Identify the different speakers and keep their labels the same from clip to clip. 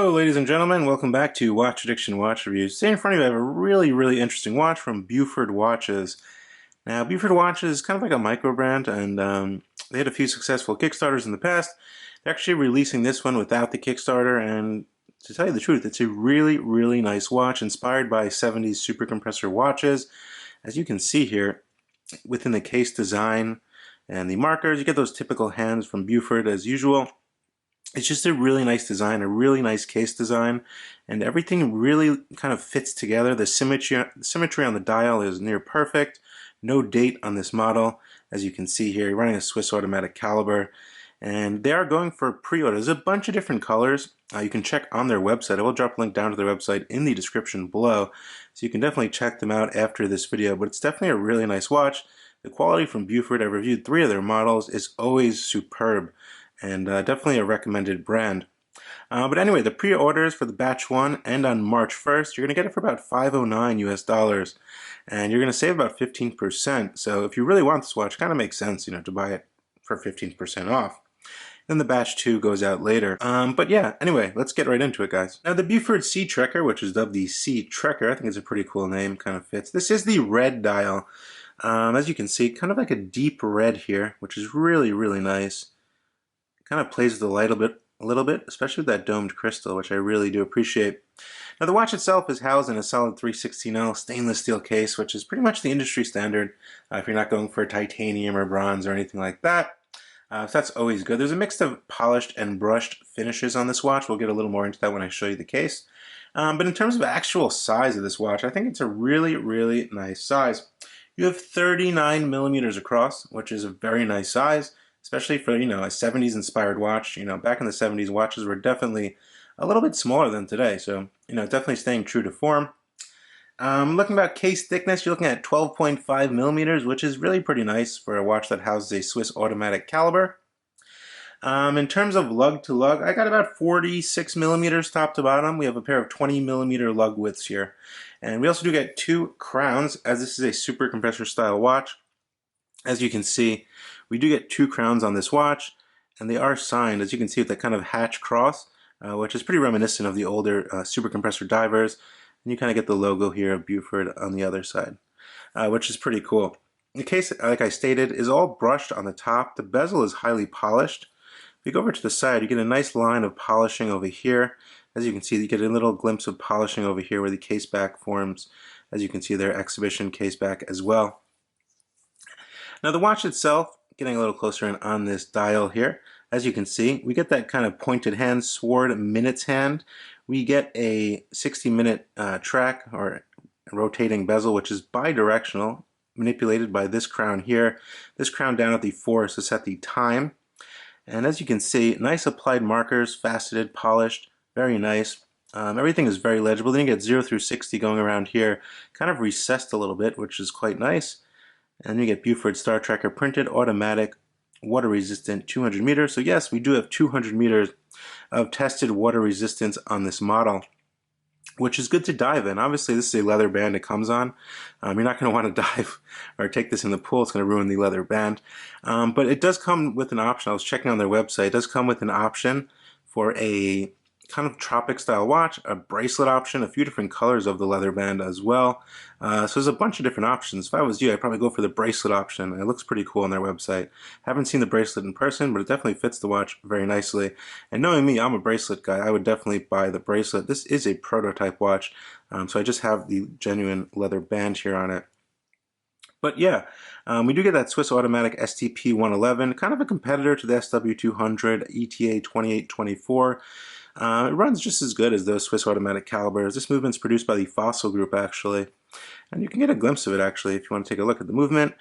Speaker 1: Hello ladies and gentlemen, welcome back to Watch Addiction Watch Reviews. Today in front of you I have a really interesting watch from Beaufort Watches. Now Beaufort Watches is kind of like a micro brand, and they had a few successful Kickstarters in the past. They're actually releasing this one without the Kickstarter, and to tell you the truth, it's a really nice watch inspired by 70s super compressor watches. As you can see here, within the case design and the markers, you get those typical hands from Beaufort as usual. It's just a really nice design, a really nice case design, and everything really kind of fits together. The symmetry on the dial is near perfect. No date on this model. As you can see here, you're running a Swiss automatic caliber, and they are going for pre-order. There's a bunch of different colors. You can check on their website. I will drop a link down to their website in the description below, so you can definitely check them out after this video, but it's definitely a really nice watch. The quality from Beaufort, I've reviewed 3 of their models, is always superb, and definitely a recommended brand. But anyway, the pre-orders for the batch 1 end on March 1st. You're going to get it for about $509 US, and you're going to save about 15%. So if you really want this watch, it kind of makes sense, to buy it for 15% off. Then the batch 2 goes out later. But yeah, anyway, let's get right into it, guys. Now the Beaufort Seatrekker, which is dubbed the Seatrekker, I think it's a pretty cool name, kind of fits. This is the red dial. As you can see, kind of like a deep red here, which is really nice. Kind of plays with the light a little bit, especially with that domed crystal, which I really do appreciate. Now the watch itself is housed in a solid 316L stainless steel case, which is pretty much the industry standard if you're not going for titanium or bronze or anything like that. So that's always good. There's a mix of polished and brushed finishes on this watch. We'll get a little more into that when I show you the case. But in terms of actual size of this watch, I think it's a really nice size. You have 39 millimeters across, which is a very nice size, especially for, a 70s inspired watch. Back in the 70s, watches were definitely a little bit smaller than today. So, definitely staying true to form. Looking about case thickness, you're looking at 12.5 millimeters, which is really pretty nice for a watch that houses a Swiss automatic caliber. In terms of lug to lug, I got about 46 millimeters top to bottom. We have a pair of 20 millimeter lug widths here. And we also do get 2 crowns, as this is a super compressor style watch. As you can see, we do get 2 crowns on this watch, and they are signed, as you can see, with that kind of hatch cross, which is pretty reminiscent of the older super compressor divers. And you kind of get the logo here of Beaufort on the other side, which is pretty cool. The case, like I stated, is all brushed on the top. The bezel is highly polished. If you go over to the side, you get a nice line of polishing over here. As you can see, you get a little glimpse of polishing over here where the case back forms. As you can see, their exhibition case back as well. Now the watch itself, getting a little closer in on this dial here, as you can see, we get that kind of pointed hand, sword minutes hand. We get a 60-minute track or rotating bezel, which is bidirectional, manipulated by this crown here. This crown down at the 4 is to set the time. And as you can see, nice applied markers, faceted, polished, very nice. Everything is very legible. Then you get 0 through 60 going around here, kind of recessed a little bit, which is quite nice. And you get Beaufort Star Tracker printed, automatic, water resistant, 200 meters. So yes, we do have 200 meters of tested water resistance on this model, which is good to dive in. Obviously, this is a leather band it comes on. You're not going to want to dive or take this in the pool. It's going to ruin the leather band. But it does come with an option. I was checking on their website. It does come with an option for a kind of tropic style watch, a bracelet option, a few different colors of the leather band as well. So there's a bunch of different options. If I was you, I'd probably go for the bracelet option. It looks pretty cool on their website. Haven't seen the bracelet in person, but it definitely fits the watch very nicely. And knowing me, I'm a bracelet guy. I would definitely buy the bracelet. This is a prototype watch, so I just have the genuine leather band here on it. But yeah, we do get that Swiss automatic STP 111, kind of a competitor to the SW200 ETA 2824. It runs just as good as those Swiss automatic calibers. This movement's produced by the Fossil Group, actually. And you can get a glimpse of it, actually, if you want to take a look at the movement.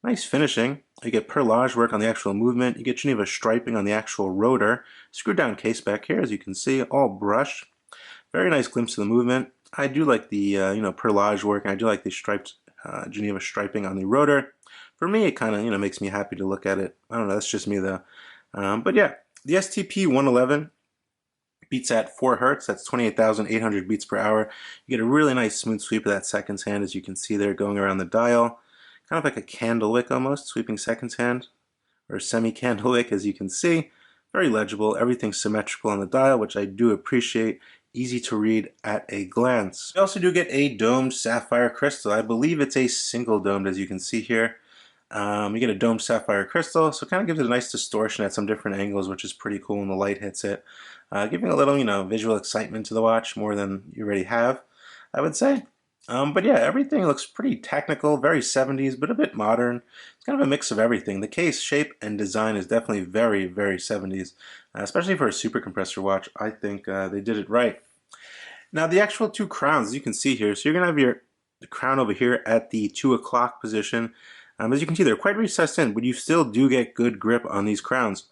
Speaker 1: Nice finishing. You get perlage work on the actual movement. You get Geneva striping on the actual rotor. Screwed down case back here, as you can see, all brushed. Very nice glimpse of the movement. I do like the perlage work, and I do like the striped Geneva striping on the rotor. For me, it kind of makes me happy to look at it. I don't know, that's just me though. But yeah, the STP 111 beats at 4 hertz. That's 28,800 beats per hour. You get a really nice smooth sweep of that seconds hand, as you can see there, going around the dial. Kind of like a candle wick almost, sweeping seconds hand, or semi-candle wick, as you can see. Very legible, everything's symmetrical on the dial, which I do appreciate. Easy to read at a glance. You also do get a domed sapphire crystal. I believe it's a single domed, as you can see here. You get a domed sapphire crystal, so it kind of gives it a nice distortion at some different angles, which is pretty cool when the light hits it. Giving a little, visual excitement to the watch, more than you already have, I would say. But yeah, everything looks pretty technical, very 70s, but a bit modern. It's kind of a mix of everything. The case shape and design is definitely very, very 70s, especially for a super compressor watch. I think they did it right. Now the actual two crowns, as you can see here, so you're going to have the crown over here at the 2 o'clock position. As you can see, they're quite recessed in, but you still do get good grip on these crowns.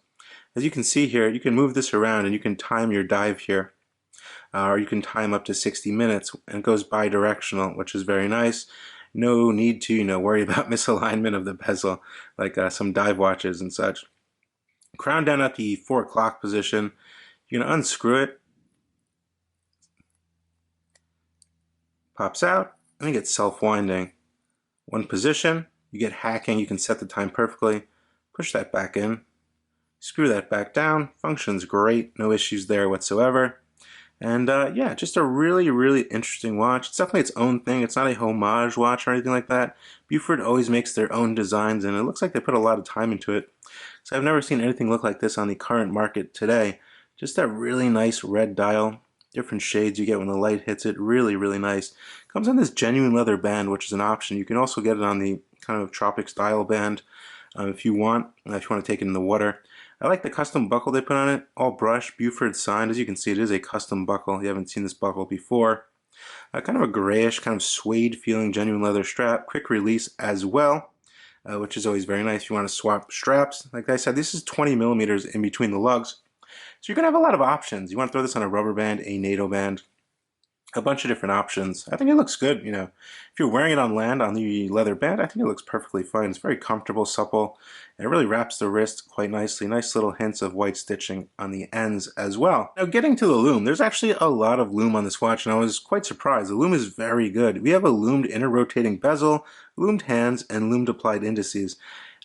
Speaker 1: As you can see here, you can move this around and you can time your dive here. Or you can time up to 60 minutes, and it goes bi-directional, which is very nice. No need to, worry about misalignment of the bezel like some dive watches and such. Crown down at the 4 o'clock position. You're going to unscrew it. Pops out, and it gets self-winding. One position, you get hacking, you can set the time perfectly. Push that back in. Screw that back down. Functions great, no issues there whatsoever. And yeah, just a really, really interesting watch. It's definitely its own thing. It's not a homage watch or anything like that. Beaufort always makes their own designs, and it looks like they put a lot of time into it. So I've never seen anything look like this on the current market today. Just that really nice red dial. Different shades you get when the light hits it. Really, really nice. Comes on this genuine leather band, which is an option. You can also get it on the kind of tropic style band if you want to take it in the water. I like the custom buckle they put on it, all brushed, Beaufort signed. As you can see, it is a custom buckle. You haven't seen this buckle before. Kind of a grayish, kind of suede feeling genuine leather strap. Quick release as well, which is always very nice if you want to swap straps. Like I said, this is 20 millimeters in between the lugs. So you're going to have a lot of options. You want to throw this on a rubber band, a NATO band, a bunch of different options. I think it looks good. If you're wearing it on land on the leather band, I think it looks perfectly fine. It's very comfortable, supple, and it really wraps the wrist quite nicely. Nice little hints of white stitching on the ends as well. Now getting to the lume, there's actually a lot of lume on this watch, and I was quite surprised. The lume is very good. We have a lumed inner rotating bezel, lumed hands, and lumed applied indices.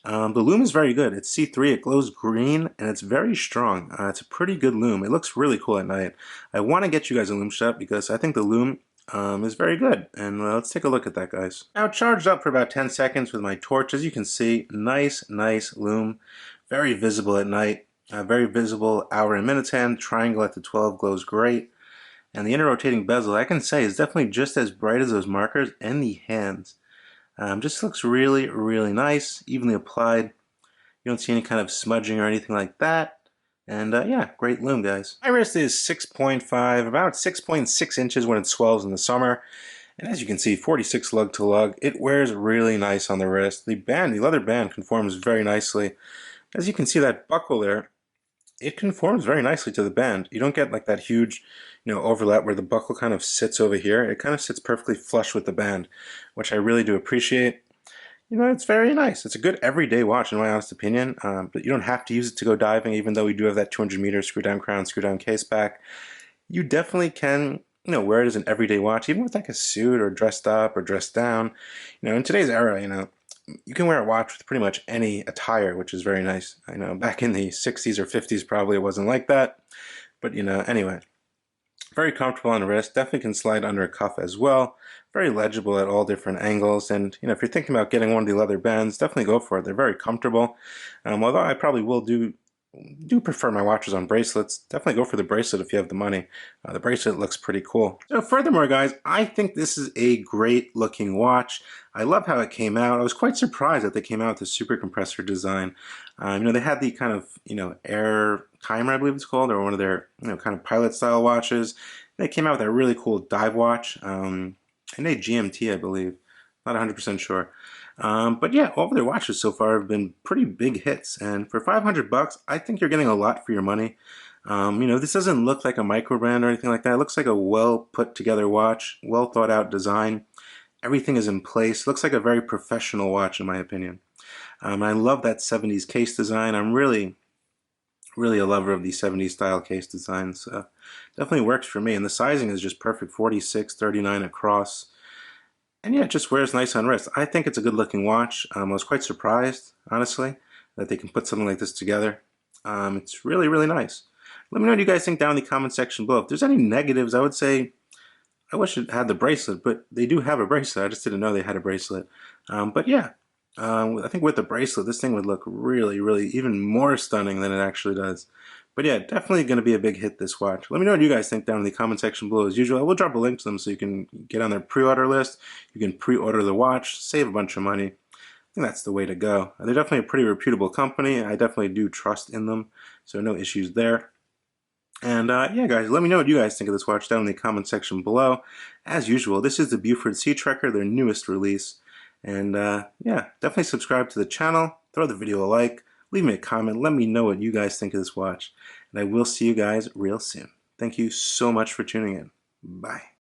Speaker 1: The lume is very good. It's C3, it glows green, and it's very strong. It's a pretty good lume. It looks really cool at night. I want to get you guys a lume shot because I think the lume is very good. And let's take a look at that, guys. Now charged up for about 10 seconds with my torch. As you can see, nice lume. Very visible at night. Very visible hour and minutes hand. Triangle at the 12 glows great. And the inner rotating bezel, I can say, is definitely just as bright as those markers and the hands. Just looks really, really nice, evenly applied. You don't see any kind of smudging or anything like that. And yeah, great lume, guys. My wrist is 6.5, about 6.6 inches when it swells in the summer. And as you can see, 46 lug to lug. It wears really nice on the wrist. The leather band conforms very nicely. As you can see, that buckle there, it conforms very nicely to the band. You don't get like that huge, overlap where the buckle kind of sits over here. It kind of sits perfectly flush with the band, which I really do appreciate. It's very nice. It's a good everyday watch in my honest opinion, but you don't have to use it to go diving, even though we do have that 200 meter screw down crown, screw down case back. You definitely can, wear it as an everyday watch, even with like a suit or dressed up or dressed down. In today's era, you can wear a watch with pretty much any attire, which is very nice. I know back in the 60s or 50s probably it wasn't like that, but anyway. Very comfortable on the wrist, definitely can slide under a cuff as well. Very legible at all different angles, and if you're thinking about getting one of the leather bands, definitely go for it. They're very comfortable. Although I probably will do prefer my watches on bracelets. Definitely go for the bracelet if you have the money. The bracelet looks pretty cool. So furthermore, guys, I think this is a great looking watch. I love how it came out. I was quite surprised that they came out with the super compressor design. They had the kind of, air timer, I believe it's called, or one of their, kind of pilot style watches. They came out with a really cool dive watch, and a GMT, I believe. Not 100% sure. But yeah, all of their watches so far have been pretty big hits, and for 500 bucks, I think you're getting a lot for your money. This doesn't look like a micro brand or anything like that. It looks like a well put together watch, well thought out design. Everything is in place. Looks like a very professional watch in my opinion. I love that 70s case design. I'm really a lover of the 70s style case designs. So definitely works for me, and the sizing is just perfect, 46, 39 across. And yeah, it just wears nice on wrist. I think it's a good looking watch. I was quite surprised, honestly, that they can put something like this together. It's really, really nice. Let me know what you guys think down in the comment section below. If there's any negatives, I would say I wish it had the bracelet, but they do have a bracelet. I just didn't know they had a bracelet. But yeah, I think with the bracelet, this thing would look really, really even more stunning than it actually does. But yeah, definitely going to be a big hit, this watch. Let me know what you guys think down in the comment section below. As usual, I will drop a link to them so you can get on their pre-order list. You can pre-order the watch, save a bunch of money. I think that's the way to go. They're definitely a pretty reputable company. I definitely do trust in them, so no issues there. And yeah, guys, let me know what you guys think of this watch down in the comment section below. As usual, this is the Beaufort Seatrekker, their newest release. And yeah, definitely subscribe to the channel, throw the video a like, leave me a comment, let me know what you guys think of this watch. And I will see you guys real soon. Thank you so much for tuning in. Bye.